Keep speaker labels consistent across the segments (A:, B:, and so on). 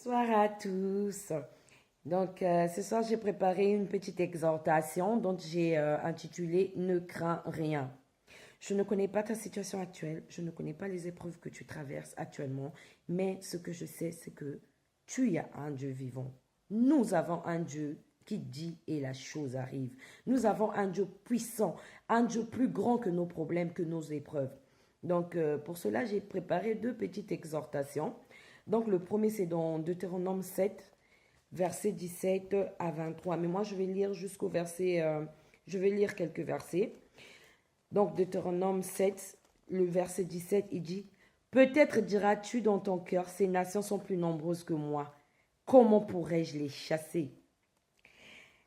A: Bonsoir à tous. Ce soir, j'ai préparé une petite exhortation dont j'ai intitulé Ne crains rien. Je ne connais pas ta situation actuelle, je ne connais pas les épreuves que tu traverses actuellement, mais ce que je sais, c'est que tu as un Dieu vivant. Nous avons un Dieu qui dit et la chose arrive. Nous avons un Dieu puissant, un Dieu plus grand que nos problèmes, que nos épreuves. Pour cela, j'ai préparé deux petites exhortations. Donc, le premier, c'est dans Deutéronome 7, verset 17 à 23. Mais moi, je vais lire jusqu'au verset, je vais lire quelques versets. Donc, Deutéronome 7, le verset 17, il dit, peut-être diras-tu dans ton cœur, ces nations sont plus nombreuses que moi. Comment pourrais-je les chasser?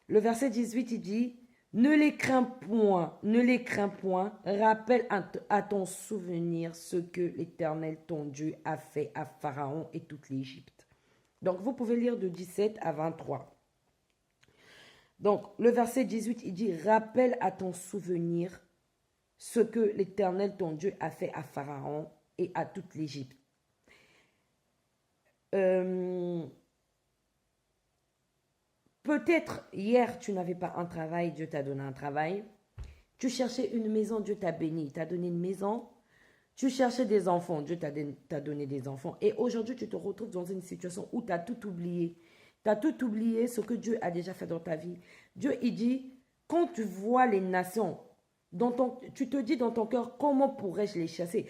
A: Le verset 18, il dit, ne les crains point, ne les crains point, rappelle à ton souvenir ce que l'Éternel ton Dieu a fait à Pharaon et toute l'Égypte. Donc, vous pouvez lire de 17 à 23. Donc, le verset 18, il dit, rappelle à ton souvenir ce que l'Éternel ton Dieu a fait à Pharaon et à toute l'Égypte. Peut-être hier, tu n'avais pas un travail, Dieu t'a donné un travail. Tu cherchais une maison, Dieu t'a béni, t'a donné une maison. Tu cherchais des enfants, Dieu t'a donné des enfants. Et aujourd'hui, tu te retrouves dans une situation où tu as tout oublié. Tu as tout oublié ce que Dieu a déjà fait dans ta vie. Dieu, il dit, quand tu vois les nations, tu te dis dans ton cœur, comment pourrais-je les chasser?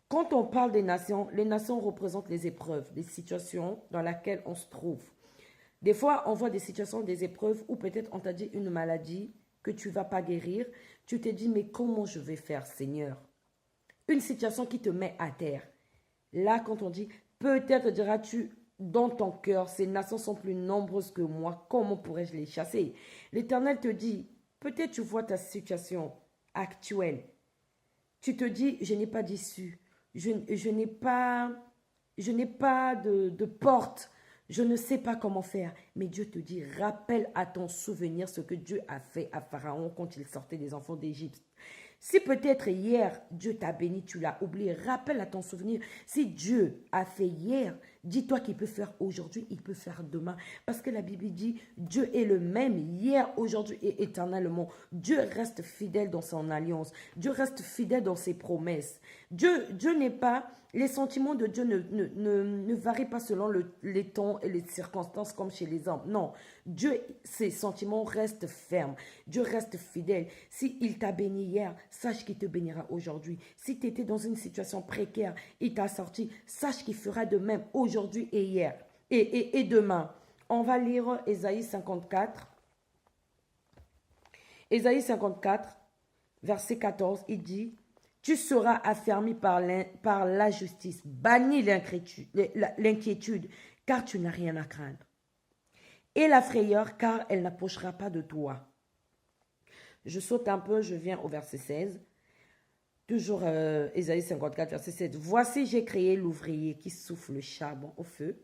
A: Quand on parle des nations, les nations représentent les épreuves, les situations dans lesquelles on se trouve. Des fois, on voit des situations, des épreuves où peut-être on t'a dit une maladie que tu ne vas pas guérir. Tu te dis, mais comment je vais faire, Seigneur? Une situation qui te met à terre. Là, quand on dit, peut-être diras-tu dans ton cœur, ces nations sont plus nombreuses que moi, comment pourrais-je les chasser? L'Éternel te dit, peut-être tu vois ta situation actuelle. Tu te dis, je n'ai pas d'issue, je n'ai pas, de porte, je ne sais pas comment faire. Mais Dieu te dit, rappelle à ton souvenir ce que Dieu a fait à Pharaon quand il sortait des enfants d'Égypte. Si peut-être hier, Dieu t'a béni, tu l'as oublié, rappelle à ton souvenir. Si Dieu a fait hier, dis-toi qu'il peut faire aujourd'hui, il peut faire demain. Parce que la Bible dit, Dieu est le même hier, aujourd'hui et éternellement. Dieu reste fidèle dans son alliance. Dieu reste fidèle dans ses promesses. Dieu n'est pas... Les sentiments de Dieu ne varient pas selon les temps et les circonstances comme chez les hommes. Non, Dieu, ses sentiments restent fermes. Dieu reste fidèle. S'il t'a béni hier, sache qu'il te bénira aujourd'hui. Si tu étais dans une situation précaire, il t'a sorti, sache qu'il fera de même aujourd'hui et hier et demain. On va lire Ésaïe 54. Ésaïe 54, verset 14, il dit, tu seras affermi par la justice, banni l'inquiétude, car tu n'as rien à craindre. Et la frayeur, car elle n'approchera pas de toi. Je saute un peu, je viens au verset 16. Toujours Ésaïe 54, verset 7. Voici, j'ai créé l'ouvrier qui souffle le charbon au feu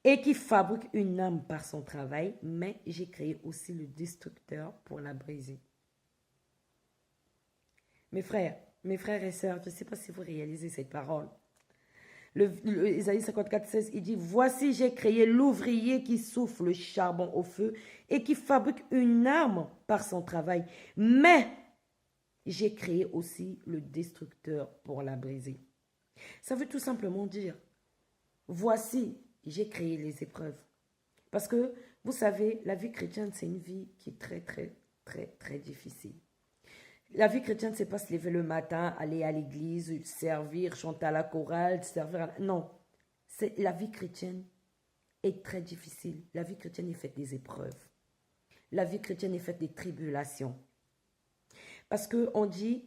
A: et qui fabrique une âme par son travail, mais j'ai créé aussi le destructeur pour la briser. Mes frères et sœurs, je ne sais pas si vous réalisez cette parole. Isaïe 54, 16, il dit, voici, j'ai créé l'ouvrier qui souffle le charbon au feu et qui fabrique une arme par son travail. Mais j'ai créé aussi le destructeur pour la briser. Ça veut tout simplement dire, voici, j'ai créé les épreuves. Parce que, vous savez, la vie chrétienne, c'est une vie qui est très, très, très, très difficile. La vie chrétienne, c'est pas se lever le matin, aller à l'église, servir, chanter à la chorale, servir à... Non, la vie chrétienne est très difficile. La vie chrétienne est faite des épreuves. La vie chrétienne est faite des tribulations. Parce qu'on dit,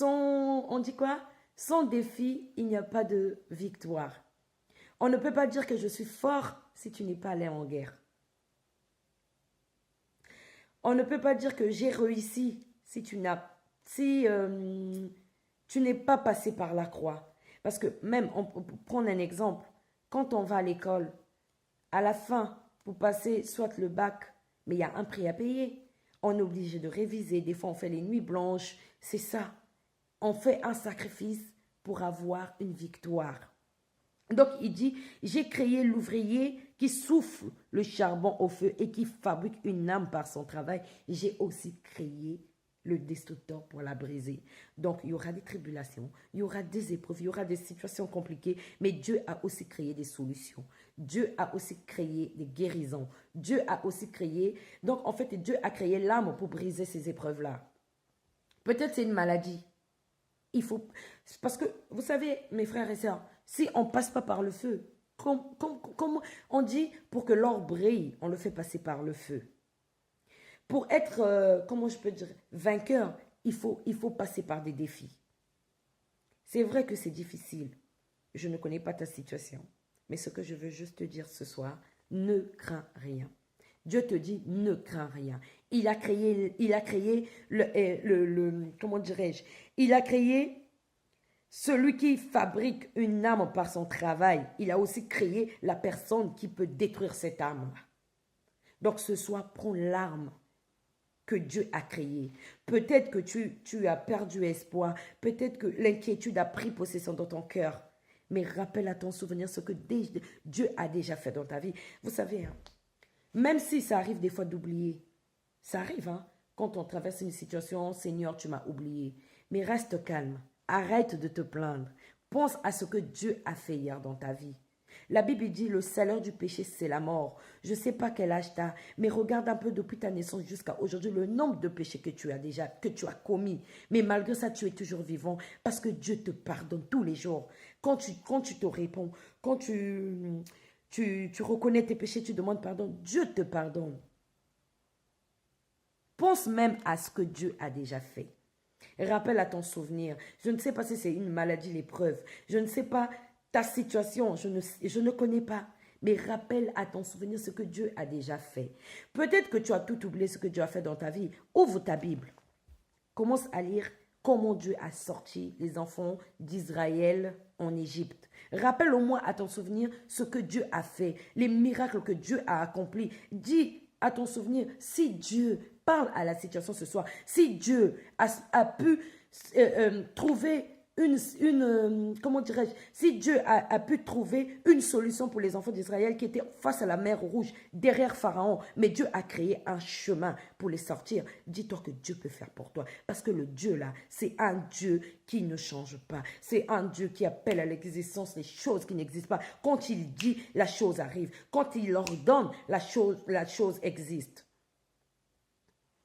A: on dit quoi? Sans défi, il n'y a pas de victoire. On ne peut pas dire que je suis fort si tu n'es pas allé en guerre. On ne peut pas dire que j'ai réussi si tu n'es pas passé par la croix. Parce que même, on peut prendre un exemple, quand on va à l'école, à la fin, pour passer soit le bac, mais il y a un prix à payer. On est obligé de réviser, des fois on fait les nuits blanches, c'est ça. On fait un sacrifice pour avoir une victoire. Donc, il dit, j'ai créé l'ouvrier qui souffle le charbon au feu et qui fabrique une âme par son travail. J'ai aussi créé le destructeur pour la briser. Donc, il y aura des tribulations, il y aura des épreuves, il y aura des situations compliquées, mais Dieu a aussi créé des solutions. Dieu a aussi créé des guérisons. Dieu a aussi créé... Donc, en fait, Dieu a créé l'âme pour briser ces épreuves-là. Peut-être c'est une maladie. Il faut... Parce que, vous savez, mes frères et sœurs, si on ne passe pas par le feu, comme on dit, pour que l'or brille, on le fait passer par le feu. Pour être, comment je peux dire, vainqueur, il faut passer par des défis. C'est vrai que c'est difficile. Je ne connais pas ta situation. Mais ce que je veux juste te dire ce soir, ne crains rien. Dieu te dit, ne crains rien. Il a créé comment dirais-je, il a créé celui qui fabrique une âme par son travail. Il a aussi créé la personne qui peut détruire cette âme. Donc ce soir, prends l'arme que Dieu a créée. Peut-être que tu as perdu espoir. Peut-être que l'inquiétude a pris possession dans ton cœur. Mais rappelle à ton souvenir ce que Dieu a déjà fait dans ta vie. Vous savez, hein, même si ça arrive des fois d'oublier, ça arrive, hein, quand on traverse une situation, Seigneur, tu m'as oublié. Mais reste calme, arrête de te plaindre. Pense à ce que Dieu a fait hier dans ta vie. La Bible dit, le salaire du péché, c'est la mort. Je ne sais pas quel âge tu as, mais regarde un peu depuis ta naissance jusqu'à aujourd'hui le nombre de péchés que tu as commis. Mais malgré ça, tu es toujours vivant parce que Dieu te pardonne tous les jours. Quand tu te réponds, quand tu reconnais tes péchés, tu demandes pardon, Dieu te pardonne. Pense même à ce que Dieu a déjà fait. Rappelle à ton souvenir. Je ne sais pas si c'est une maladie, l'épreuve. Je ne sais pas ta situation, je ne connais pas. Mais rappelle à ton souvenir ce que Dieu a déjà fait. Peut-être que tu as tout oublié ce que Dieu a fait dans ta vie. Ouvre ta Bible. Commence à lire comment Dieu a sorti les enfants d'Israël en Égypte. Rappelle au moins à ton souvenir ce que Dieu a fait, les miracles que Dieu a accomplis. Dis à ton souvenir, si Dieu parle à la situation ce soir, si Dieu a pu trouver comment dirais-je, si Dieu a pu trouver une solution pour les enfants d'Israël qui étaient face à la mer Rouge, derrière Pharaon, mais Dieu a créé un chemin pour les sortir, dis-toi que Dieu peut faire pour toi. Parce que le Dieu là, c'est un Dieu qui ne change pas. C'est un Dieu qui appelle à l'existence les choses qui n'existent pas. Quand il dit, la chose arrive. Quand il ordonne, la chose existe.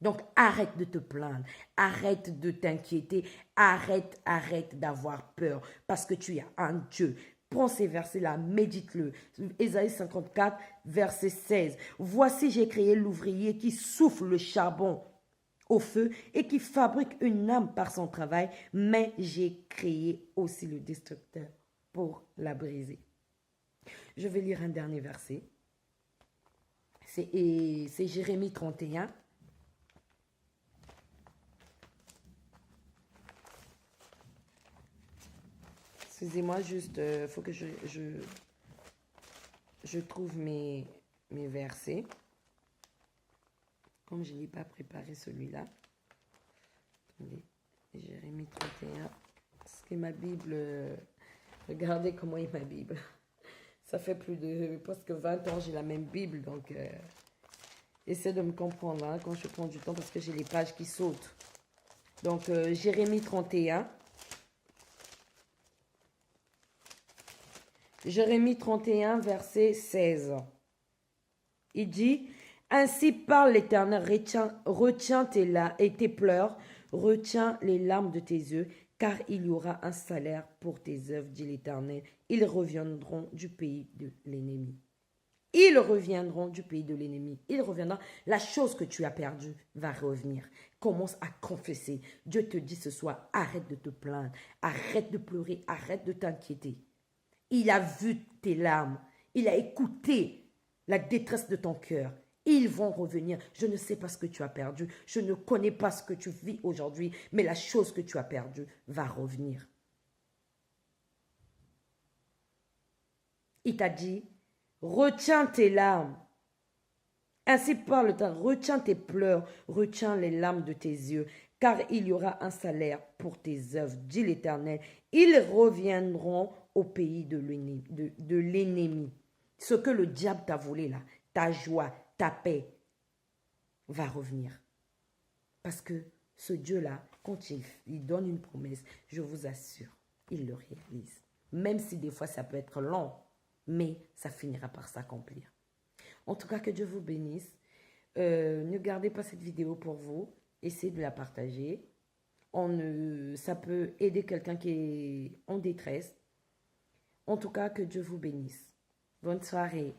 A: Donc, arrête de te plaindre, arrête de t'inquiéter, arrête d'avoir peur parce que tu as un Dieu. Prends ces versets-là, médite-le. Ésaïe 54, verset 16. Voici, j'ai créé l'ouvrier qui souffle le charbon au feu et qui fabrique une âme par son travail, mais j'ai créé aussi le destructeur pour la briser. Je vais lire un dernier verset. C'est Jérémie 31. Excusez-moi, juste, il faut que je trouve mes versets. Comme je n'ai pas préparé celui-là. Attendez, Jérémie 31. Parce que ma Bible, regardez comment est ma Bible. Ça fait plus de presque 20 ans, j'ai la même Bible. Donc, essaie de me comprendre hein, quand je prends du temps parce que j'ai les pages qui sautent. Donc, Jérémie 31. Jérémie 31, verset 16. Il dit, « Ainsi parle l'Éternel, retiens tes pleurs, retiens les larmes de tes yeux, car il y aura un salaire pour tes œuvres, dit l'Éternel. Ils reviendront du pays de l'ennemi. » Ils reviendront du pays de l'ennemi. Ils reviendront. La chose que tu as perdue va revenir. Commence à confesser. Dieu te dit ce soir, arrête de te plaindre, arrête de pleurer, arrête de t'inquiéter. Il a vu tes larmes. Il a écouté la détresse de ton cœur. Ils vont revenir. Je ne sais pas ce que tu as perdu. Je ne connais pas ce que tu vis aujourd'hui. Mais la chose que tu as perdue va revenir. Il t'a dit, retiens tes larmes. Ainsi parle le temps. Retiens tes pleurs. Retiens les larmes de tes yeux. Car il y aura un salaire pour tes œuvres, dit l'Éternel. Ils reviendront au pays de l'ennemi. Ce que le diable t'a volé là, ta joie, ta paix, va revenir. Parce que ce Dieu-là, quand il donne une promesse, je vous assure, il le réalise. Même si des fois ça peut être lent, mais ça finira par s'accomplir. En tout cas, que Dieu vous bénisse. Ne gardez pas cette vidéo pour vous. Essayez de la partager. Ça peut aider quelqu'un qui est en détresse. En tout cas, que Dieu vous bénisse. Bonne soirée.